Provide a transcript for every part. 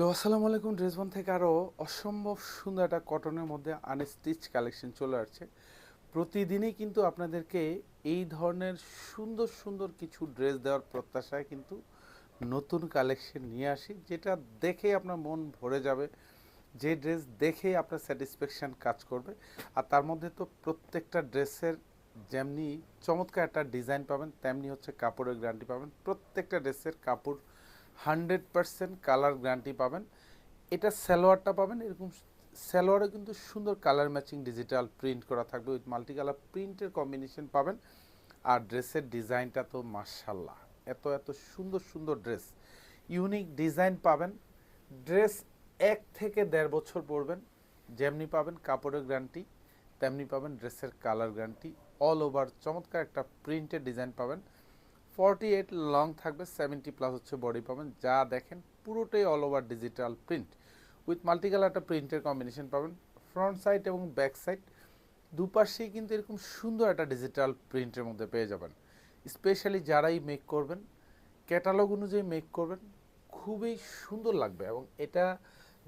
তো আসসালামু আলাইকুম। ড্রেসবন থেকে আরও অসম্ভব সুন্দর একটা কটনের মধ্যে আনস্টিচ কালেকশন চলে আসছে। প্রতিদিনই কিন্তু আপনাদেরকে এই ধরনের সুন্দর সুন্দর কিছু ড্রেস দেওয়ার প্রত্যাশায় কিন্তু নতুন কালেকশন নিয়ে আসি, যেটা দেখে আপনার মন ভরে যাবে, যে ড্রেস দেখে আপনার স্যাটিসফ্যাকশান কাজ করবে। আর তার মধ্যে তো প্রত্যেকটা ড্রেসের যেমনি চমৎকার একটা ডিজাইন পাবেন, তেমনি হচ্ছে কাপড়ের গ্যারান্টি পাবেন। প্রত্যেকটা ড্রেসের কাপড় 100% কালার গ্যারান্টি পাবেন। এটা সালোয়ারটা পাবেন এরকম, সালোয়ারে কিন্তু সুন্দর কালার ম্যাচিং ডিজিটাল প্রিন্ট করা থাকবে, উইথ মাল্টি কালার প্রিন্টের কম্বিনেশন পাবেন। আর ড্রেসের ডিজাইনটা তো মাশাল্লাহ, এত এত সুন্দর সুন্দর ড্রেস, ইউনিক ডিজাইন পাবেন। ড্রেস 1 থেকে 1.5 বছর পরবেন, যেমনি পাবেন কাপড়ের গ্যারান্টি, তেমনি পাবেন ড্রেসের কালার গ্যারান্টি। অল ওভার চমৎকার একটা প্রিন্টের ডিজাইন পাবেন। 48 লং থাকবে, 70+ হচ্ছে বডি পাবেন। যা দেখেন পুরোটাই all over digital print, with multi colour একটা প্রিন্টের কম্বিনেশন পাবেন। ফ্রন্ট সাইড এবং ব্যাক সাইড দুপাশেই কিন্তু এরকম সুন্দর একটা ডিজিটাল প্রিন্টের মধ্যে পেয়ে যাবেন। স্পেশালি যারাই মেক করবেন, ক্যাটালগ অনুযায়ী মেক করবেন, খুবই সুন্দর লাগবে। এবং এটা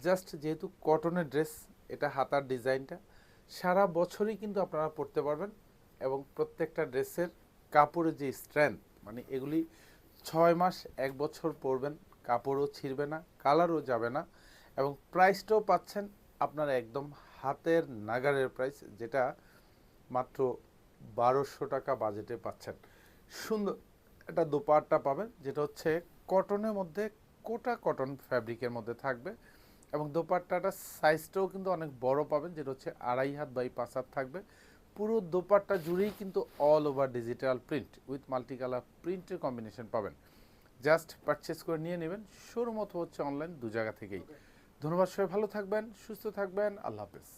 জাস্ট যেহেতু কটনের ড্রেস, এটা হাতার ডিজাইনটা সারা বছরই কিন্তু আপনারা পরতে পারবেন। এবং প্রত্যেকটা ড্রেসের কাপড়ের যে স্ট্রেংথ, মানে এগুলি 6 মাস 1 বছর পরবেন, কাপড়ও ছিঁড়বে না, কালারও যাবে না। এবং প্রাইসটাও পাচ্ছেন আপনারা একদম হাতের নাগারের প্রাইস, যেটা মাত্র 1200 টাকা বাজেটে পাচ্ছেন। সুন্দর একটা দোপাট্টা পাবেন, যেটা হচ্ছে কটনের মধ্যে, কোটা কটন ফ্যাব্রিকের মধ্যে থাকবে। এবং দোপাট্টাটার সাইজটাও কিন্তু অনেক বড় পাবেন, যেটা হচ্ছে 2.5 হাত বাই 5 হাত থাকবে। পুরো দোপাট্টা জুড়েই কিন্তু all over digital print with multi colour প্রিন্টের কম্বিনেশন পাবেন। জাস্ট পারচেস করে নিয়ে নেবেন, শোরুম অথবা হচ্ছে অনলাইন, দু জায়গা থেকেই। ধন্যবাদ, সবাই ভালো থাকবেন, সুস্থ থাকবেন, আল্লাহ হাফেজ।